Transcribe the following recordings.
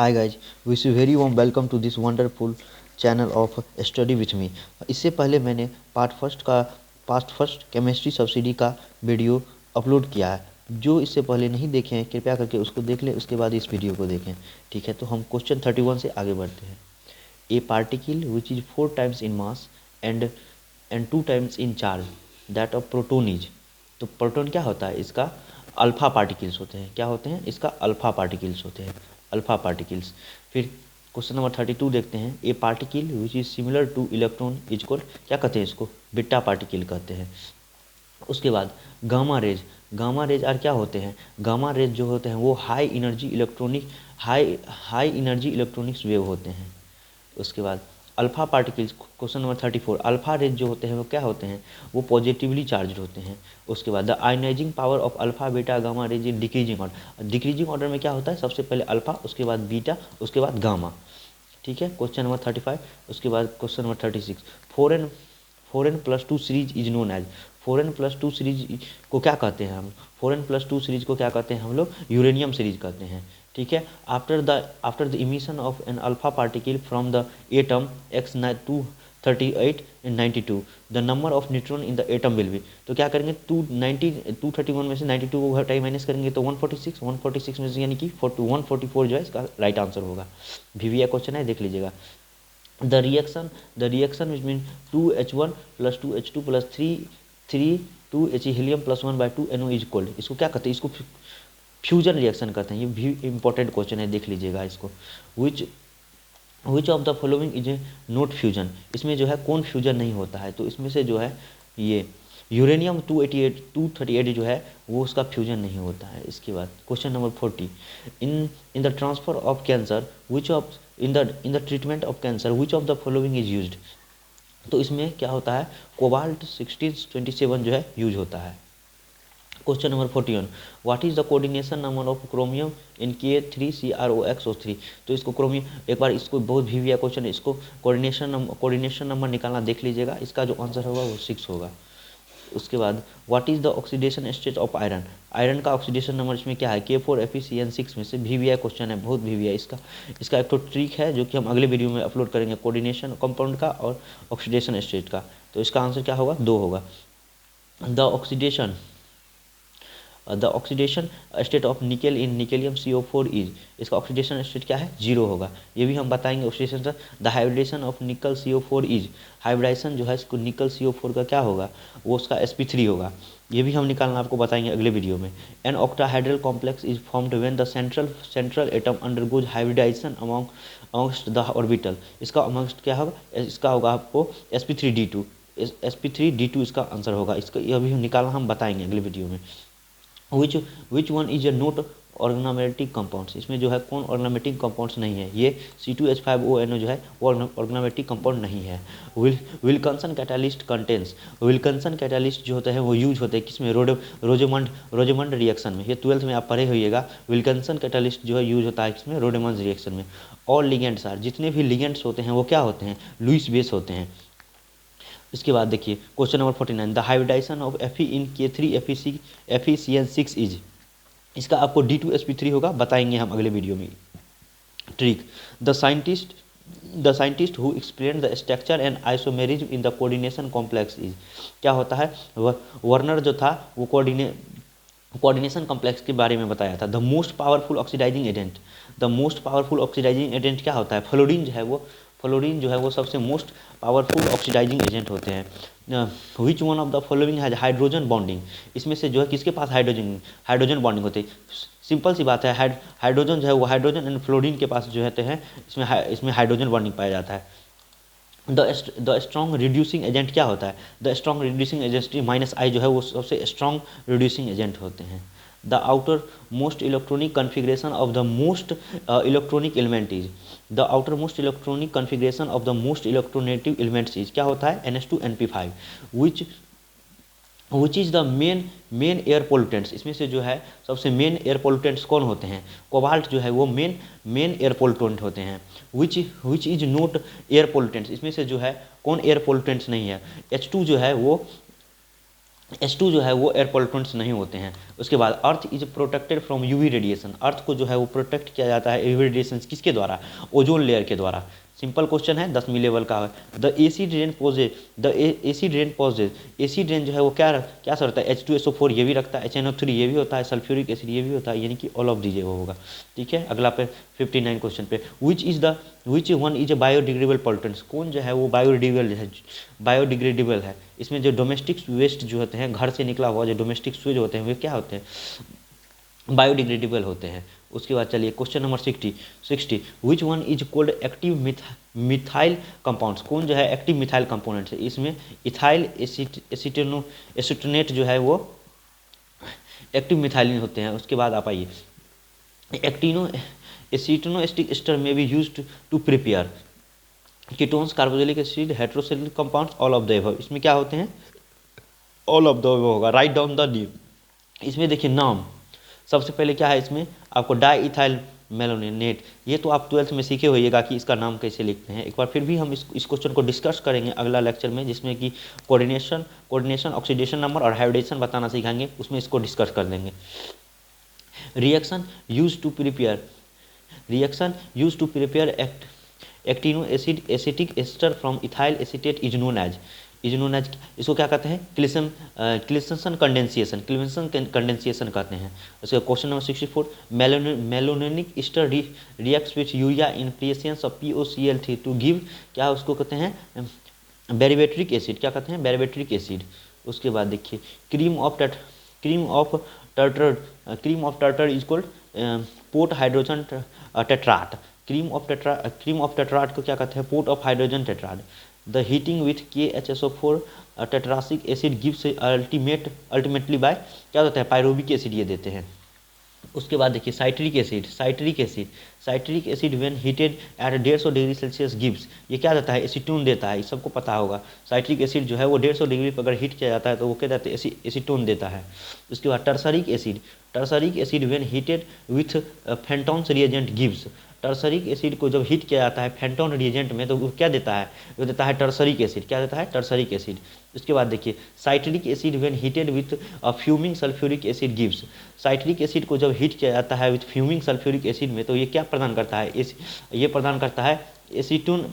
Hi guys, wish you very warm welcome to this wonderful channel of study with me. इससे पहले मैंने part first chemistry subsidy का video upload किया है। जो इससे पहले नहीं देखे हैं कृपया करके उसको देख लें, उसके बाद इस वीडियो को देखें। ठीक है, तो हम क्वेश्चन 31 से आगे बढ़ते हैं। ए particle which is 4 times in mass and 2 times in charge that of proton is. तो प्रोटोन क्या होता है? इसका अल्फा पार्टिकल्स होते हैं। क्या होते हैं? इसका अल्फा पार्टिकल्स होते हैं, अल्फा पार्टिकल्स। फिर क्वेश्चन नंबर 32 देखते हैं। ए particle which is similar two electron is called, क्या कहते हैं इसको? बीटा पार्टिकल कहते हैं। उसके बाद गामा रेज, गामा रेज और क्या होते हैं? गामा रेज जो होते हैं वो हाई एनर्जी इलेक्ट्रॉनिक्स वेव होते हैं। उसके बाद alpha particles, question number 34, alpha rays जो होते हैं वो क्या होते हैं? वो पॉजिटिवली चार्ज होते हैं। उसके बाद the ionising power of alpha beta gamma rays in decreasing order. Decreasing order में क्या होता है? सबसे पहले अल्फा, उसके बाद बीटा, उसके बाद गामा। ठीक है, क्वेश्चन नंबर 35। उसके बाद question number 36, 4n+2 series is known as. 4n+2 series को क्या कहते हैं हम? 4n+2 सीरीज को क्या कहते हैं हम लोग? यूरेनियम सीरीज कहते हैं। ठीक है, after the emission of an alpha particle from the atom X238 and 92 the number of neutron in the atom will be. तो क्या करेंगे? 231 में से 92 को घटाई माइनस करेंगे तो 146 में से यानी कि 144 जो है इसका राइट आंसर होगा। VVI क्वेश्चन है, देख लीजिएगा। The reaction which mean 2H1 + 2H2 + 3 helium +1/2 NO is cold. इसको क्या कहते हैं? इसको फ्यूजन रिएक्शन कहते हैं। ये भी इंपॉर्टेंट क्वेश्चन है, देख लीजिएगा इसको। विच of the following is a not fusion. इसमें जो है कौन फ्यूजन नहीं होता है? तो इसमें से जो है ये यूरेनियम 238 जो है वो उसका फ्यूजन नहीं होता है। इसके बाद question number 40, in the transfer of cancer which of in the treatment of cancer which of the following is used. तो इसमें क्या होता है? कोबाल्ट 1627 जो है यूज होता है। Question number 41, what is the coordination number of chromium in K3CrOxO3। तो इसको क्रोमियम, एक बार इसको बहुत VVI क्वेश्चन है, इसको कोऑर्डिनेशन नंबर निकालना देख लीजिएगा। इसका जो आंसर होगा वो 6 होगा। उसके बाद what is the oxidation state of iron. Iron का ऑक्सीडेशन नंबर इसमें क्या है? K4FeCN6 में से VVI क्वेश्चन है, बहुत VVI। इसका एक तो ट्रिक है जो कि हम अगले वीडियो में अपलोड करेंगे, कोऑर्डिनेशन कंपाउंड का और ऑक्सीडेशन स्टेट का। तो इसका आंसर क्या होगा? 2 होगा। The oxidation state of nickel in nickelium CO4 is. इसका ऑक्सीडेशन स्टेट क्या है? 0 होगा। ये भी हम बताएंगे ऑक्सीडेशन से। द हाइब्रिडेशन ऑफ निकल CO4 इज। हाइब्रिडेशन जो है इसको निकल CO4 का क्या होगा? वो उसका sp3 होगा। ये भी हम निकालना आपको बताएंगे अगले वीडियो में। An octahedral complex is formed when the central atom undergoes hybridisation amongst the orbital. इसका अमॉन्गस्ट क्या होगा? इसका होगा आपको sp3d2। sp3d2 इसका आंसर होगा। इसका ये भी निकालना हम बताएंगे अगले वीडियो में। Which one is a not organometallic compounds. इसमें जो है कौन ऑर्गेनामेटिक कंपाउंड्स नहीं है? ये C2H5ONO जो है वो ऑर्गेनामेटिक कंपाउंड नहीं है। Wilkinson catalyst contains. Wilkinson catalyst जो होता है वो यूज होते हैं किसमें? रोजेमंड रिएक्शन में। ये 12th में आप पढ़े होइएगा। विल्किंसन कैटालिस्ट जो है यूज होता है किसमें? रोजेमंड रिएक्शन में। और लिगेंड्स आर, जितने भी लिगेंड्स होते हैं वो क्या होते हैं? लुईस बेस होते हैं। इसके बाद देखिए question number 49, the hybridisation of Fe in K3FeCN6 is. इसका आपको D2sp3 होगा, बताएंगे हम अगले वीडियो में। Trick, the scientist who explain the structure and isomerism in the coordination complex is. क्या होता है? वर्नर जो था वो कोऑर्डिनेशन कॉम्प्लेक्स के बारे में बताया था। The most powerful oxidising agent. The most powerful oxidising agent क्या होता है? फ्लोरीन जो है वो सबसे मोस्ट पावरफुल ऑक्सीडाइजिंग एजेंट होते हैं। विच one of the following has hydrogen bonding. इसमें से जो है किसके पास हाइड्रोजन बॉन्डिंग होती है? सिंपल सी बात है, हाइड्रोजन जो है वो हाइड्रोजन एंड फ्लोरीन के पास जो होते हैं, इसमें हाइड्रोजन बॉन्डिंग पाया जाता है। द स्ट्रॉन्ग रिड्यूसिंग एजेंट क्या होता है? The strong reducing agent -I जो है वो सबसे स्ट्रॉन्ग रिड्यूसिंग एजेंट होते हैं। The outer most electronic configuration of the most electronic element is. The outer most electronic configuration of the most electronegative elements is. क्या होता है? NH2NP5। Which is the main air pollutants. इसमें से जो है सबसे मेन एयर पोल्यूटेंट्स कौन होते हैं? कोबाल्ट जो है वो मेन एयर पोल्यूटेंट होते हैं। Which is not air pollutants. इसमें से जो है कौन एयर पोल्यूटेंट्स नहीं है? H2 जो है वो H2 जो है वो एयर पॉल्यूटेंट्स नहीं होते हैं। उसके बाद earth is protected from UV radiation, earth को जो है वो प्रोटेक्ट किया जाता है यूवी रेडिएशन किसके द्वारा, ओजोन लेयर के द्वारा। सिंपल क्वेश्चन है 10वीं लेवल का है। The acid rain poses, acid rain जो है वो क्या क्या सा रखता है, H2SO4 ये भी रखता है, HNO3 ये भी होता है, सल्फ्यूरिक एसिड ये भी होता है, यानी कि ऑल ऑफ दीजिए वो होगा। ठीक है, अगला पे 59 क्वेश्चन पे, विच one is A biodegradable pollutants, कौन जो है वो बायोडिग्रेडेबल है। इसमें जो डोमेस्टिक वेस्ट जो होते हैं, घर से निकला हुआ जो डोमेस्टिक स्वेज होते हैं वे क्या होते हैं, बायोडिग्रेडेबल होते हैं। उसके बाद चलिए question number 60 which one is cold active methyl compounds, कौन जो है एक्टिव मिथाइल कंपोनेंट्स है। इसमें इथाइल एसिटोनेट जो है वो एक्टिव मिथाइलिन होते हैं। उसके बाद आप आइए, acetoacetic ester may be used to prepare ketones, carboxylic acid, heterocellular compounds, all of the above. इसमें क्या होते हैं, ऑल ऑफ द अबव होगा। राइट डाउन द नेम, इसमें देखिए नाम सबसे पहले क्या है, इसमें आपको डाई इथाइल मेलोनेट, ये तो आप 12th में सीखे होइएगा कि इसका नाम कैसे लिखते हैं। एक बार फिर भी हम इस क्वेश्चन को डिस्कस करेंगे अगला लेक्चर में, जिसमें कि कोऑर्डिनेशन ऑक्सीडेशन नंबर और हाइब्रिडेशन बताना सिखाएंगे, उसमें इसको डिस्कस कर देंगे। रिएक्शन यूज टू प्रिपेयर एक्टिनो acid acetic ester from ethyl acetate is known as, इसको क्या कहते हैं, क्लिसेंसन कंडेंसिएशन कहते हैं। उसका question number 64 malonic ester reacts with urea in presence of POCl3 to give, क्या उसको कहते हैं, बैरिवेट्रिक एसिड, क्या कहते हैं, बैरिवेट्रिक एसिड। उसके बाद देखिए cream of tartar is called port hydrogen tartrate, cream of tartrate को क्या कहते हैं, port of hydrogen tartrate. The heating with KHSO4 tartaric acid gives ultimately by, क्या होता है, पायरोबिक एसिड ये देते हैं। उसके बाद देखिए citric acid when heated at 150 degree Celsius gives, ये क्या देता है, एसीटोन देता है, ये सबको पता होगा। साइट्रिक एसिड जो है वो 150 डिग्री पर अगर हीट किया जाता है तो वो क्या देता है, एसीटोन देता है। उसके बाद tartaric acid when heated with Fenton's reagent gives, tartaric acid को जब हीट किया जाता है फेंटॉन रिएजेंट में तो वो क्या देता है, वो देता है टर्सरिक एसिड, क्या देता है, टर्सरिक एसिड। उसके बाद देखिए citric acid when heated with fuming sulphuric acid gives, citric acid को जब हीट किया जाता है विथ फ्यूमिंग सल्फ्यूरिक एसिड में तो ये क्या प्रदान करता है, ये प्रदान करता है एसीटोन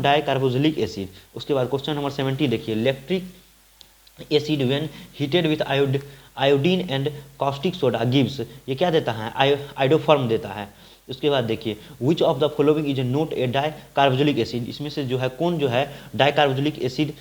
डाइकार्बोक्सिलिक एसिड। उसके बाद क्वेश्चन नंबर 70 देखिए, electric acid when heated with iodine and caustic soda gives, ये क्या देता है, आयोडोफॉर्म देता है। उसके बाद देखिए which of the following is not a dicarboxylic acid, इसमें से जो है कौन जो है डाइकार्बोक्सिलिक एसिड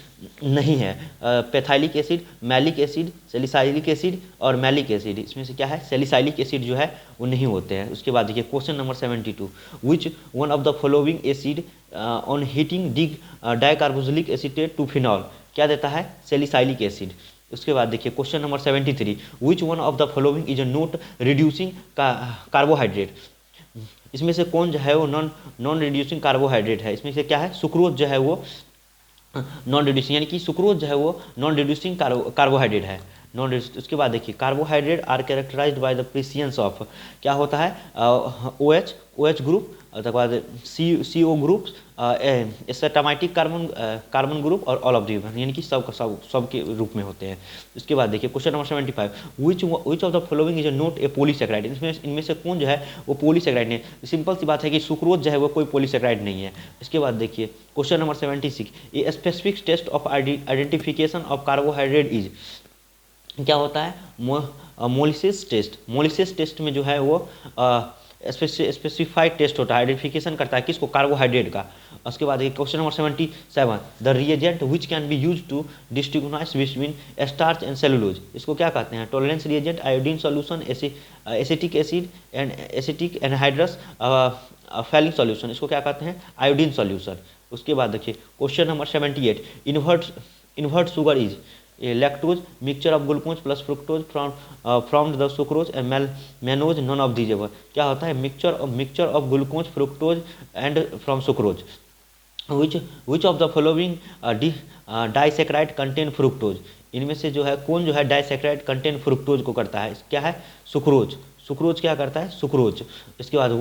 नहीं है, phthalic acid, maleic acid, salicylic acid और मैलिक एसिड, इसमें से क्या है, सैलिसाइलिक एसिड जो है वो नहीं होते हैं। उसके बाद देखिए question number 72 which one of the following acid on heating dig dicarboxylic acetate to phenol, क्या देता है, सैलिसाइलिक एसिड। उसके बाद देखिए question number 73 which one of the following is not reducing carbohydrate, इसमें से कौन जो है वो नॉन रिड्यूसिंग कार्बोहाइड्रेट है। इसमें से क्या है, सुक्रोज जो है वो नॉन रिड्यूसिंग, यानी कि सुक्रोज जो है वो नॉन रिड्यूसिंग कार्बोहाइड्रेट है, नॉन। उसके बाद देखिए carbohydrate are characterised by the presence of, क्या होता है, OH ग्रुप, उसके बाद CO ग्रुप, एसेटामाइटिक कार्बन ग्रुप और ऑल ऑफ द अबव, यानी कि सब के रूप में होते हैं। उसके बाद देखिए question number 75 which of the following is not a polysaccharide, इनमें से कौन जो है वो पॉलीसैकेराइड नहीं है। सिंपल सी बात है कि सुक्रोज जो है वो कोई पॉलीसैकेराइड नहीं है। इसके बाद देखिए question number 76 a specific test of identification of carbohydrate is, क्या होता है, मोलिसिस टेस्ट में जो है वो स्पेसिफाइड टेस्ट होता है, आइडेंटिफिकेशन करता है किसको, कार्बोहाइड्रेट का। उसके बाद question number 77 the reagent which can be use to distinguish between starch and cellulose, इसको क्या कहते हैं, Tollens reagent, iodine solution, acetic acid acetic anhydrous Fehling solution, इसको क्या कहते हैं, आयोडीन सॉल्यूशन। उसके बाद देखिए question number 78 invert sugar is a lactose mixture of glucose plus fructose from the sucrose and mannose, none of these above, क्या होता है, mixture of glucose fructose and from sucrose। which of the following disaccharide contain fructose, इनमें से जो है कौन जो है डाइसैकेराइड कंटेन फ्रुक्टोज को करता है, क्या है, सुक्रोज क्या करता है, सुक्रोज। इसके बाद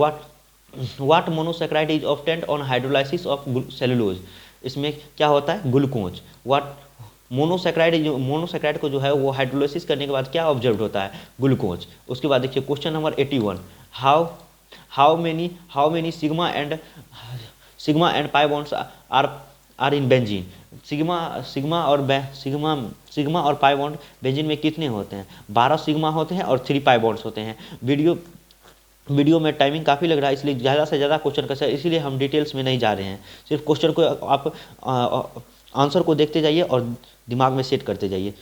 what monosaccharide is obtained on hydrolysis of cellulose, इसमें क्या होता है, ग्लूकोज। मोनोसेक्राइड को जो है वो हाइड्रोलाइसिस करने के बाद क्या ऑब्जर्व होता है, ग्लूकोज। उसके बाद देखिए question number 81, how many sigma and pi bonds are in benzene. Sigma और पाई बॉन्ड बेंजीन में कितने होते हैं, 12 सिग्मा होते हैं और 3 पाई बॉन्ड्स होते हैं। वीडियो में टाइमिंग काफ़ी लग रहा है, इसलिए ज़्यादा से ज़्यादा क्वेश्चन का, इसीलिए हम डिटेल्स में नहीं जा रहे हैं, सिर्फ क्वेश्चन को आप आंसर को देखते जाइए और दिमाग में सेट करते जाइए।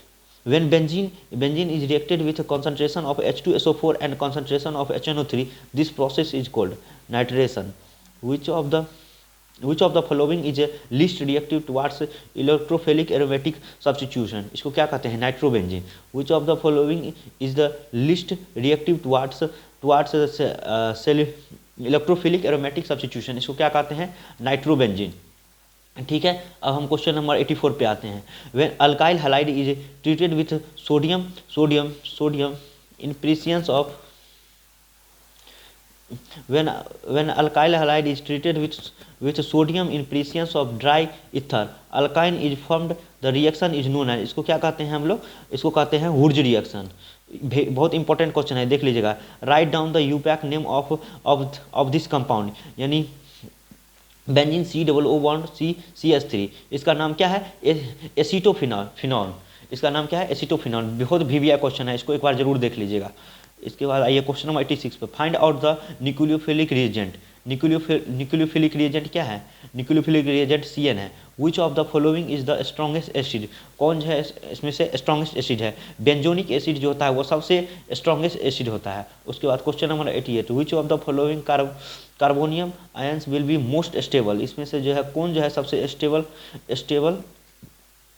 When benzene is reacted with a concentration of H2SO4 and concentration of HNO3, this process is called nitration. Which of the following is a least reactive towards electrophilic aromatic substitution? इसको क्या कहते हैं, nitrobenzene. Which of the following is the least reactive towards electrophilic aromatic substitution? इसको क्या कहते हैं, nitrobenzene. ठीक है, अब हम क्वेश्चन नंबर 84 पे आते हैं। When alkyl halide is treated with sodium in presence of when alkyl halide is treated with sodium in presence of dry ether, alkyne is formed, the reaction is known as, इसको क्या कहते हैं हम लोग, इसको कहते हैं वुर्ज रिएक्शन। बहुत इंपॉर्टेंट क्वेश्चन है, देख लीजिएगा। Write down the IUPAC name of this compound, यानी बेंजीन COO CH3, इसका नाम क्या है, एसीटोफिनॉल। इसका नाम क्या है, एसीटोफिनॉल। बहुत VVI क्वेश्चन है, इसको एक बार जरूर देख लीजिएगा। इसके बाद आइए क्वेश्चन नंबर 86 पे, find out the nucleophilic reagent. Nucleophilic reagent क्या है, न्यूक्लियोफिलिक रिएजेंट CN है। विच of the following is the strongest acid, कौन है इसमें से स्ट्रॉन्गेस्ट एसिड है, बेंजोनिक एसिड जो होता है वो सबसे स्ट्रॉन्गेस्ट एसिड होता है। उसके बाद question number 88, which of the following carbonium ions will be most stable, इसमें से जो है कौन जो है सबसे स्टेबल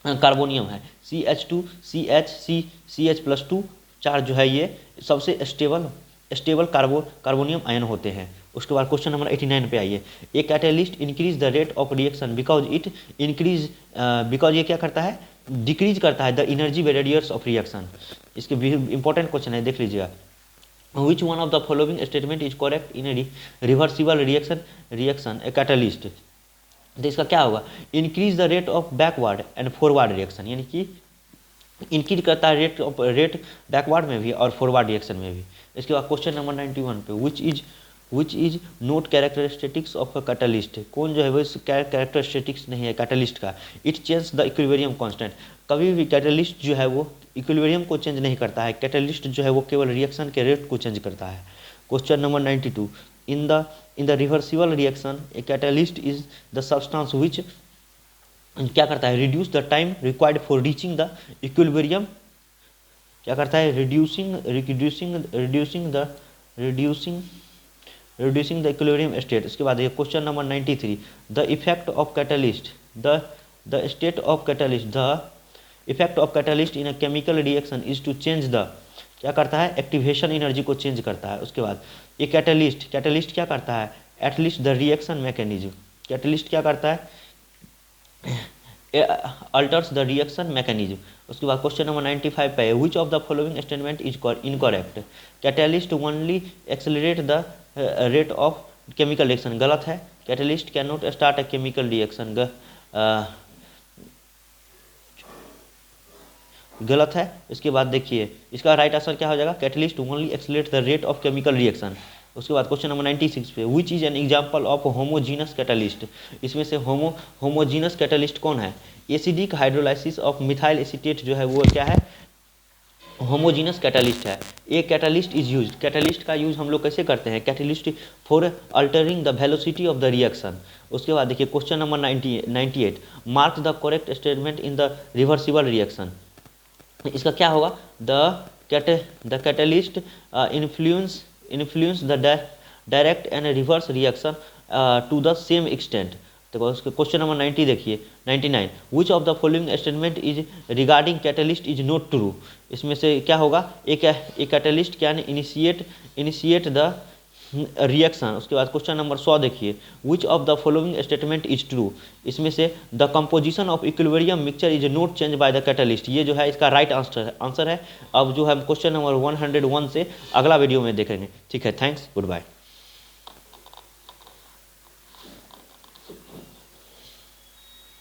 कार्बोनियम है, CH2 CH+2 चार जो है ये सबसे स्टेबल कार्बोनियम आयन होते हैं। उसके बाद क्वेश्चन नंबर 89 पे आइए। A catalyst increase the rate of reaction because ये क्या करता है, डिक्रीज करता है the energy barriers of reaction. इसके इंपॉर्टेंट क्वेश्चन है, देख लीजिएगा। Which one of the following statement is correct in a reversible reaction a catalyst? तो इसका क्या होगा, increase the rate of backward and forward reaction, यानी कि इंक्रीज करता है रेट बैकवर्ड में भी और फॉरवर्ड रिएक्शन में भी। इसके बाद क्वेश्चन नंबर 91 पे, which is note characteristics of a catalyst, कौन जो है वो कैरेक्टरिस्टिक्स नहीं है कैटलिस्ट का। It change the equilibrium constant, कभी भी कैटलिस्ट जो है वो इक्विलिब्रियम को चेंज नहीं करता है, कैटलिस्ट जो है वो केवल रिएक्शन के रेट को चेंज करता है। Question number 92, in the reversible reaction a catalyst is the substance which क्या करता है, reduce the time required for reaching the equilibrium, क्या करता है, रिड्यूसिंग द इक्विलिब्रियम स्टेट। इसके बाद ये question number 93, the effect of catalyst effect of catalyst in a chemical reaction is to change the, क्या करता है, एक्टिवेशन एनर्जी को चेंज करता है। उसके बाद ये कैटलिस्ट क्या करता है, at least the reaction mechanism, catalyst क्या करता है, अल्टर्स द रिएक्शन मैकेनिज्म। उसके बाद क्वेश्चन नंबर 95 पे, विच of the following statement is incorrect, catalyst only accelerate the rate of chemical reaction, गलत है, catalyst can not start a chemical reaction, गलत है। इसके बाद देखिए इसका राइट आंसर क्या हो जाएगा, catalyst only accelerate the rate of chemical reaction. उसके बाद क्वेश्चन नंबर 96 पे, which is an example of homogeneous catalyst, इसमें से होमोजीनस कैटलिस्ट कौन है, acidic hydrolysis of methyl acetate जो है वो क्या है, होमोजीनस कैटलिस्ट है। A catalyst is used, catalyst का यूज हम लोग कैसे करते हैं, catalyst for altering the velocity of the reaction. उसके बाद देखिए question number 98, mark the correct statement in the reversible reaction. इसका क्या होगा, the catalyst influence the direct and reverse reaction to the same extent. तो उसके क्वेश्चन नंबर 90 देखिए 99, which of the following statement is regarding catalyst is not true, इसमें से क्या होगा, एक catalyst can initiate the reaction. उसके बाद क्वेश्चन नंबर 100 देखिए, which of the following statement is true, इसमें से the composition of equilibrium mixture is not change by the catalyst, ये जो है इसका राइट आंसर है। अब जो है क्वेश्चन नंबर 101 से अगला वीडियो में देखेंगे। ठीक है, थैंक्स, गुड बाय।